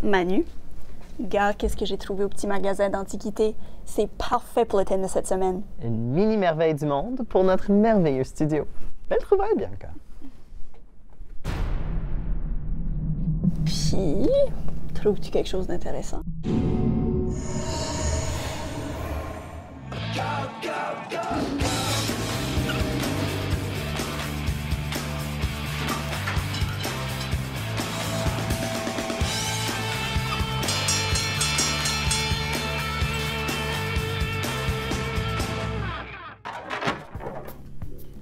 Manu, regarde qu'est-ce que j'ai trouvé au petit magasin d'antiquités. C'est parfait pour le thème de cette semaine. Une mini merveille du monde pour notre merveilleux studio. Belle trouvaille, Bianca. Puis, trouves-tu quelque chose d'intéressant?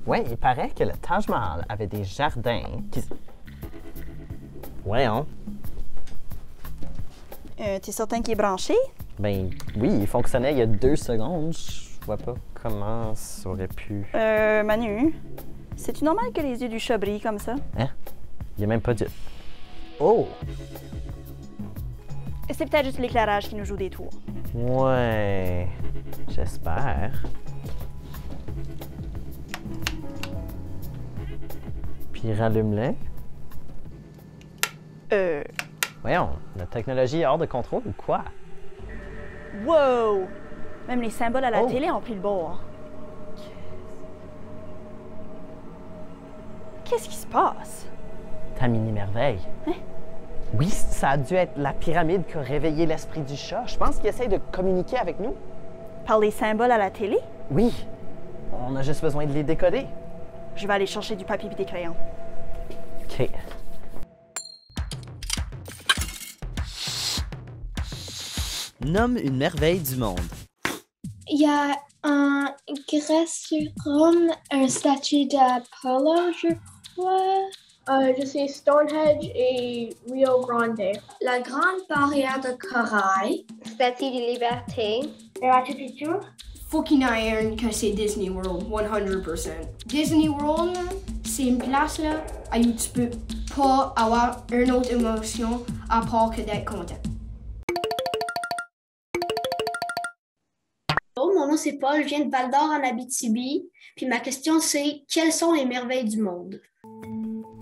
Ouais, il paraît que le Taj Mahal avait des jardins qui... Voyons. T'es certain qu'il est branché? Ben oui, il fonctionnait il y a 2 secondes. Je vois pas comment ça aurait pu... Manu, c'est-tu normal que les yeux du chat brillent comme ça? Hein? Il y a même pas de... Oh! C'est peut-être juste l'éclairage qui nous joue des tours. Ouais... J'espère. Puis rallume-le. Voyons, la technologie est hors de contrôle ou quoi? Wow! Même les symboles à la télé ont pris le bord. Qu'est-ce qui se passe? Ta mini-merveille. Hein? Oui, ça a dû être la pyramide qui a réveillé l'esprit du chat. Je pense qu'il essaye de communiquer avec nous. Par les symboles à la télé? Oui. On a juste besoin de les décoder. Je vais aller chercher du papier et des crayons. OK. Nomme une merveille du monde. Il y a en Grèce sur Rome un statue d'Apollo, je crois. Je sais Stonehenge et Rio Grande. La grande barrière de corail. Statue de liberté. Et Machu Picchu. Faut qu'il y ait un que c'est Disney World, 100%. Disney World, c'est une place là où tu peux pas avoir une autre émotion à part que d'être content. Bonjour, mon nom c'est Paul, je viens de Val d'Or en Abitibi. Puis ma question c'est, quelles sont les merveilles du monde?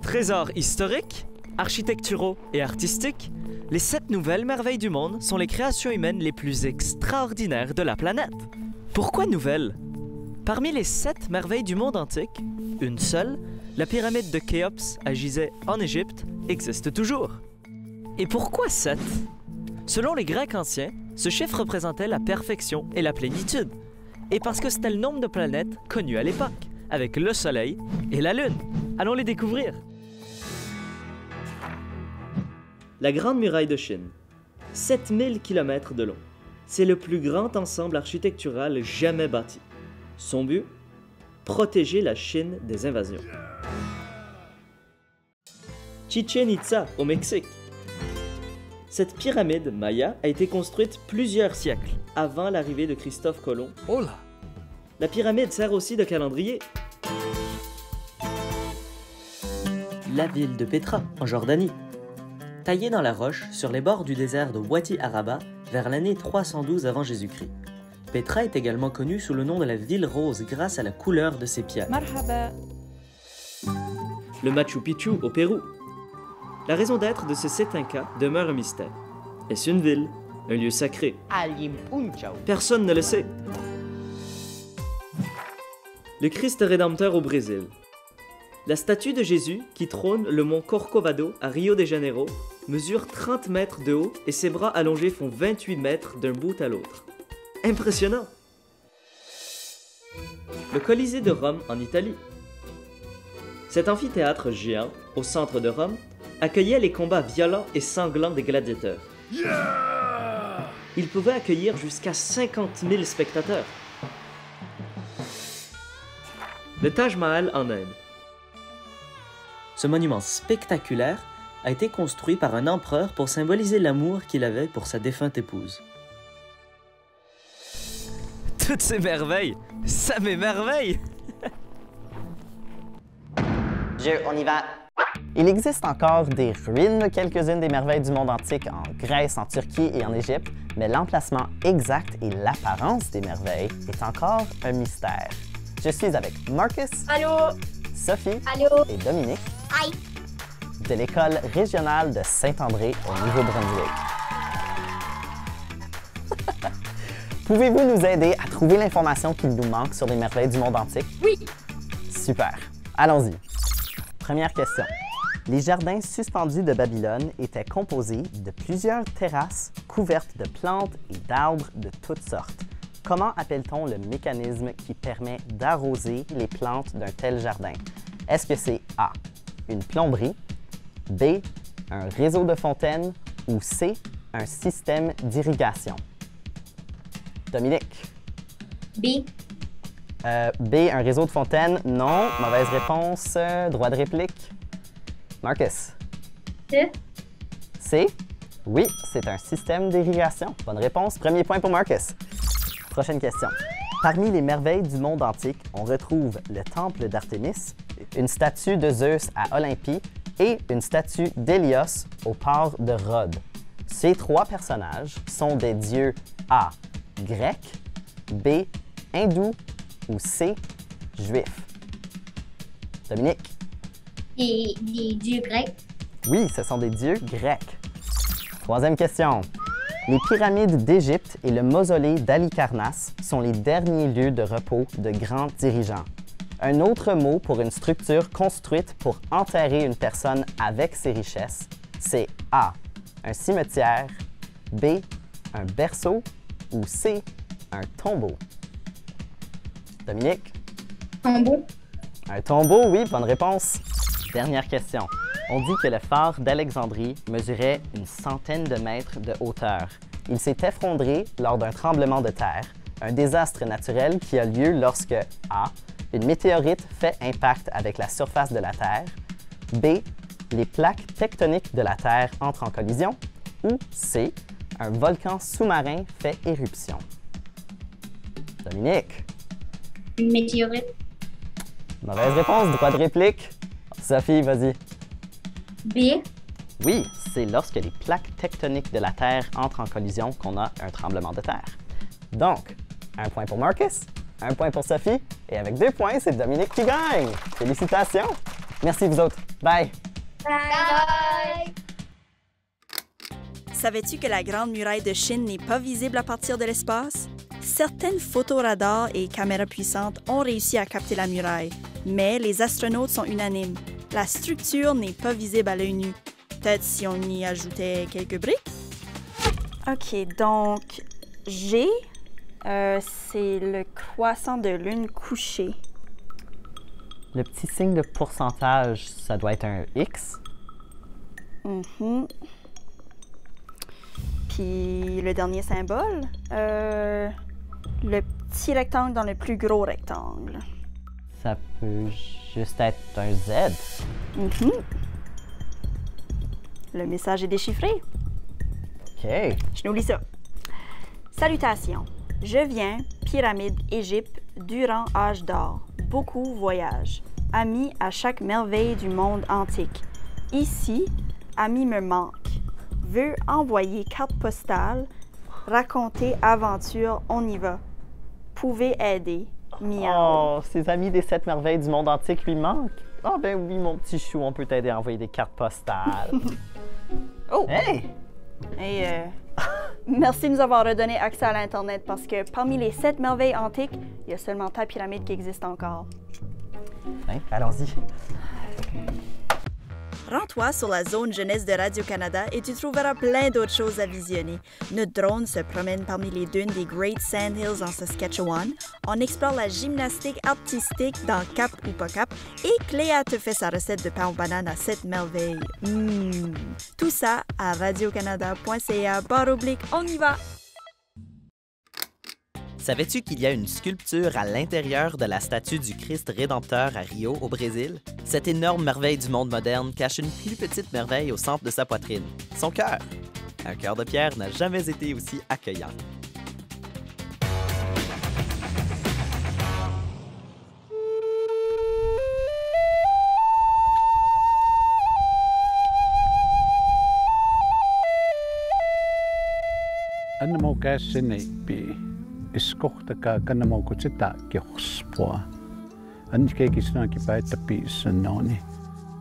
Trésors historiques, architecturaux et artistiques, les 7 nouvelles merveilles du monde sont les créations humaines les plus extraordinaires de la planète. Pourquoi nouvelles? Parmi les 7 merveilles du monde antique, une seule, la pyramide de Khéops à Gizeh en Égypte, existe toujours. Et pourquoi 7? Selon les Grecs anciens, ce chiffre représentait la perfection et la plénitude. Et parce que c'était le nombre de planètes connues à l'époque, avec le Soleil et la Lune. Allons les découvrir. La Grande Muraille de Chine, 7000 km de long. C'est le plus grand ensemble architectural jamais bâti. Son but? Protéger la Chine des invasions. Chichen Itza, au Mexique. Cette pyramide maya a été construite plusieurs siècles avant l'arrivée de Christophe Colomb. Oh là! La pyramide sert aussi de calendrier. La ville de Petra, en Jordanie. Taillée dans la roche sur les bords du désert de Wadi Araba vers l'année 312 avant Jésus-Christ. Petra est également connue sous le nom de la ville rose grâce à la couleur de ses pierres. Marhaba. Le Machu Picchu au Pérou. La raison d'être de ce site inca demeure un mystère. Est-ce une ville? Un lieu sacré? Personne ne le sait. Le Christ Rédempteur au Brésil. La statue de Jésus, qui trône le mont Corcovado à Rio de Janeiro, mesure 30 mètres de haut et ses bras allongés font 28 mètres d'un bout à l'autre. Impressionnant! Le Colisée de Rome en Italie. Cet amphithéâtre géant, au centre de Rome, accueillait les combats violents et sanglants des gladiateurs. Il pouvait accueillir jusqu'à 50 000 spectateurs. Le Taj Mahal en Inde. Ce monument spectaculaire a été construit par un empereur pour symboliser l'amour qu'il avait pour sa défunte épouse. Toutes ces merveilles, ça m'émerveille! On y va. Il existe encore des ruines de quelques-unes des merveilles du monde antique en Grèce, en Turquie et en Égypte, mais l'emplacement exact et l'apparence des merveilles est encore un mystère. Je suis avec Marcus, Allô? Sophie Allô? et Dominique. Aïe! de l'École régionale de Saint-André au Nouveau-Brunswick. Pouvez-vous nous aider à trouver l'information qu'il nous manque sur les merveilles du monde antique? Oui! Super! Allons-y. Première question. Les jardins suspendus de Babylone étaient composés de plusieurs terrasses couvertes de plantes et d'arbres de toutes sortes. Comment appelle-t-on le mécanisme qui permet d'arroser les plantes d'un tel jardin? Est-ce que c'est A, une plomberie, B, un réseau de fontaines ou C, un système d'irrigation? Dominique? B. B, un réseau de fontaines, non. Mauvaise réponse. Droit de réplique. Marcus? C. C? Oui, c'est un système d'irrigation. Bonne réponse. Premier point pour Marcus. Prochaine question. Parmi les merveilles du monde antique, on retrouve le temple d'Artémis, une statue de Zeus à Olympie et une statue d'Hélios au port de Rhodes. Ces trois personnages sont des dieux A, grecs, B, hindous ou C, juifs. Dominique? Des dieux grecs. Oui, ce sont des dieux grecs. Troisième question. Les pyramides d'Égypte et le mausolée d'Halicarnasse sont les derniers lieux de repos de grands dirigeants. Un autre mot pour une structure construite pour enterrer une personne avec ses richesses, c'est A, un cimetière, B, un berceau ou C, un tombeau. Dominique? Tombeau. Un tombeau, oui, bonne réponse. Dernière question. On dit que le phare d'Alexandrie mesurait une centaine de mètres de hauteur. Il s'est effondré lors d'un tremblement de terre, un désastre naturel qui a lieu lorsque A, une météorite fait impact avec la surface de la Terre, B, les plaques tectoniques de la Terre entrent en collision, ou C, un volcan sous-marin fait éruption. Dominique? Une météorite. Mauvaise réponse, droit de réplique. Sophie, vas-y. B. Oui, c'est lorsque les plaques tectoniques de la Terre entrent en collision qu'on a un tremblement de terre. Donc, un point pour Marcus, un point pour Sophie, et avec 2 points, c'est Dominique qui gagne. Félicitations! Merci vous autres. Bye! Bye! Savais-tu que la Grande Muraille de Chine n'est pas visible à partir de l'espace? Certaines photoradars et caméras puissantes ont réussi à capter la muraille, mais les astronautes sont unanimes. La structure n'est pas visible à l'œil nu. Peut-être si on y ajoutait quelques briques? OK, donc G, c'est le croissant de lune couché. Le petit signe de pourcentage, ça doit être un X. Puis le dernier symbole, le petit rectangle dans le plus gros rectangle. Ça peut juste être un Z. Le message est déchiffré. OK. Je nous lis ça. Salutations. Je viens, pyramide, Égypte, durant âge d'or. Beaucoup voyagent. Amis à chaque merveille du monde antique. Ici, ami me manque. Veut envoyer carte postale, raconter aventure, on y va. Pouvez aider. Miaou. Oh, ses amis des 7 merveilles du monde antique lui manquent. Ah ben oui, mon petit chou, on peut t'aider à envoyer des cartes postales. Oh! Hey! Et merci de nous avoir redonné accès à l'Internet parce que parmi les 7 merveilles antiques, il y a seulement ta pyramide qui existe encore. Hein, allons-y. Rends-toi sur la zone jeunesse de Radio-Canada et tu trouveras plein d'autres choses à visionner. Notre drone se promène parmi les dunes des Great Sand Hills en Saskatchewan. On explore la gymnastique artistique dans Cap ou pas Cap. Et Cléa te fait sa recette de pain aux bananes à 7 merveilles. Tout ça à radiocanada.ca/, on y va! Savais-tu qu'il y a une sculpture à l'intérieur de la statue du Christ Rédempteur à Rio, au Brésil? Cette énorme merveille du monde moderne cache une plus petite merveille au centre de sa poitrine, son cœur. Un cœur de pierre n'a jamais été aussi accueillant. Iskohtaka kanamoko tsita ki hospoa. Anni keiki suna ki paita pi sanoni.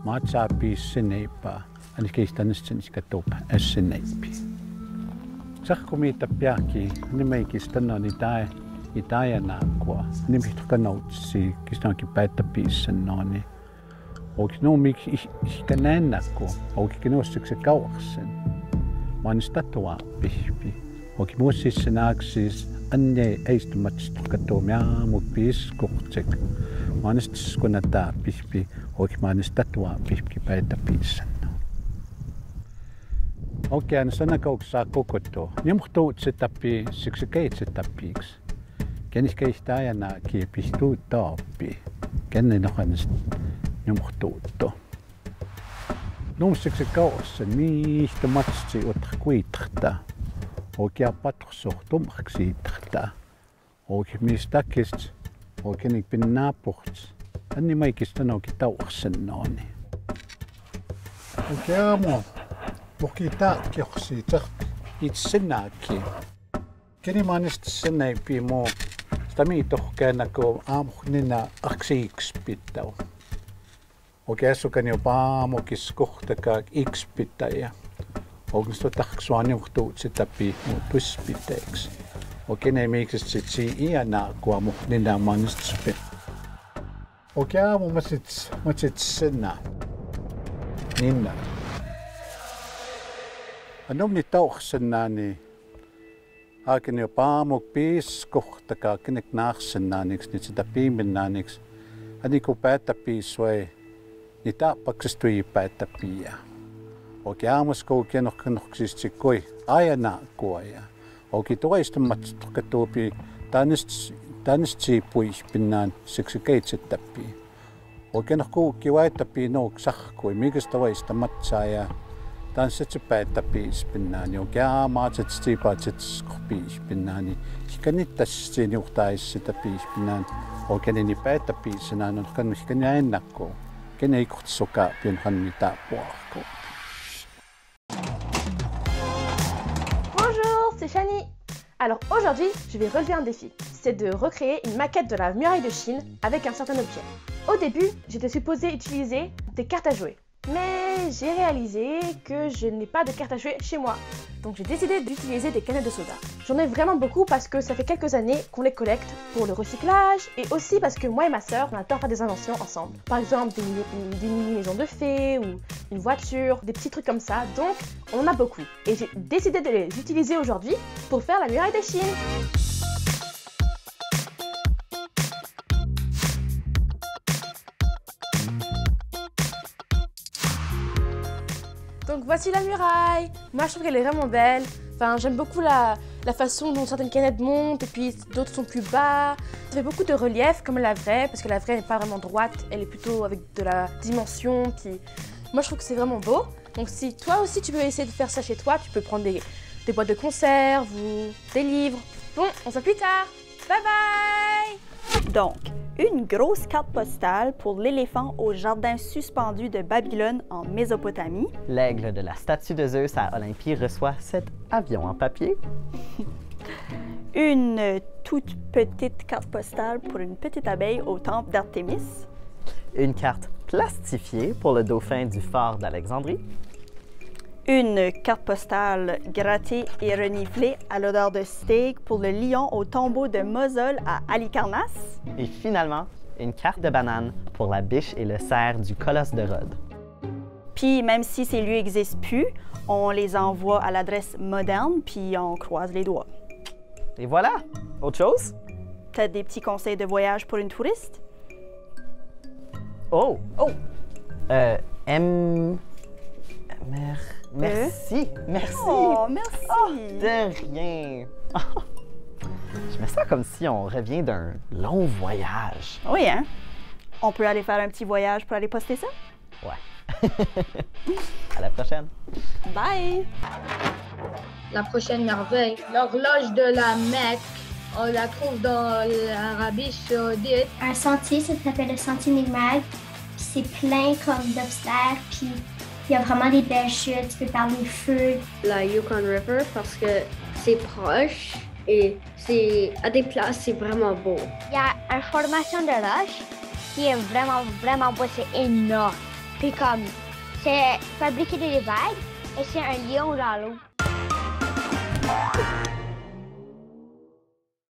Maatsapi sineipa. Ani keistanisten iskatopa sineipi. Sakkumita piaki, nimeikistana Itaiana kwa. Nimihtukanautsi kistanki päättäpiissannoni. Oki no miksi iskanennakko, oki kinossikse kauaksen. Maanistatua pihpi. Oki muississa naaksis anne eistumatstukatoomia mut piiskohtsek. Maanistiskuna taa pihpi, oki maanistatua pihpi päättäpiissanno. Oki aina sanakauksaa kokoto. Nimuhtuutse tappi siksi keitse tappiiksi. Keniskeistä ajana kiepihtuu taappi. Kenen nohannes nimuhtuutto. Nuumsiksi kauassa niistä matsi otra kuitrata. Okia patrossortummaksi itrata. Oki mistakist. Oki nik pinnaapurts. Anni maikista nauki tauarsennooni. Oki aamu. Oki taakioksi itsennaaki. Keni maanista senäipi muu. Stami tohkäännäkö aamuhnina aksiiksi pitäu. Oki äsukani jopa aamukis kohtakaa ikspitäjä. Oki sto tahksuani uhtuut sitä piihmuutuis pitäiksi. Oki ne miikset sit sii iänää kua muhnina maanista spi. Oki aamu matsit senä. Ninna. Anomni tauhsennaani. Hakin jo paamuk piis kohtakaa kenek naarsennaaniks nyt sitä piimennaaniks. Ani ku päättäpiis vai ni taappaksestui päättäpiä. Oki aamusko kenokkenoksisesti koi ajana kuoja. Oki toistumatstukatuupi tanistsi puis pinnaan siksi keitsettäpii. Oki nokkuukki vaittapii nouk sahkui mikäs toista matsaa ja tanssetsi päättäpiis pinnaan, jonkin aamaatset stiipaatset skopiis pinnaan, niin hikanittassi juhtais sitä piis pinnaan, oikein niin päättäpiisenään on kannuskan ja ennakkoon, kenen ei kohtisokaa pienhan mitä puolakkoon. Bonjour, c'est Shani. Alors aujourd'hui, je vais relever un défi. C'est de recréer une maquette de la muraille de Chine avec un certain objet. Au début, j'étais supposée utiliser des cartes à jouer. Mais j'ai réalisé que je n'ai pas de cartes à jouer chez moi. Donc j'ai décidé d'utiliser des canettes de soda. J'en ai vraiment beaucoup parce que ça fait quelques années qu'on les collecte pour le recyclage et aussi parce que moi et ma sœur, on adore faire des inventions ensemble. Par exemple des mini-maisons de fées ou une voiture, des petits trucs comme ça. Donc on en a beaucoup. Et j'ai décidé de les utiliser aujourd'hui pour faire la muraille de Chine. Donc voici la muraille. Moi je trouve qu'elle est vraiment belle. Enfin, j'aime beaucoup la façon dont certaines canettes montent et puis d'autres sont plus bas. Ça fait beaucoup de relief comme la vraie, parce que la vraie n'est pas vraiment droite, elle est plutôt avec de la dimension. Puis moi je trouve que c'est vraiment beau. Donc si toi aussi tu veux essayer de faire ça chez toi, tu peux prendre des boîtes de conserve ou des livres. Bon, on se voit plus tard. Bye bye. Donc, une grosse carte postale pour l'éléphant au jardin suspendu de Babylone en Mésopotamie. L'aigle de la statue de Zeus à Olympie reçoit cet avion en papier. Une toute petite carte postale pour une petite abeille au temple d'Artémis. Une carte plastifiée pour le dauphin du fort d'Alexandrie. Une carte postale grattée et reniflée à l'odeur de steak pour le lion au tombeau de Mosol à Halicarnasse. Et finalement, une carte de banane pour la biche et le cerf du colosse de Rhodes. Puis même si ces lieux n'existent plus, on les envoie à l'adresse moderne puis on croise les doigts. Et voilà! Autre chose? T'as des petits conseils de voyage pour une touriste? Oh! Oh! Merci, merci. Oh, merci. Oh, de rien. Je me sens comme si on revient d'un long voyage. Oui, hein? On peut aller faire un petit voyage pour aller poster ça? Ouais. À la prochaine. Bye. La prochaine merveille, l'horloge de la Mecque. On la trouve dans l'Arabie Saoudite. Un sentier, ça s'appelle le sentier Nigmag. C'est plein comme d'obstacles, puis il y a vraiment des belles chutes, tu peux faire des feux. La Yukon River parce que c'est proche et c'est à des places c'est vraiment beau. Il y a une formation de roche qui est vraiment beau, c'est énorme. Puis comme, c'est fabriqué des vagues et c'est un lion dans l'eau.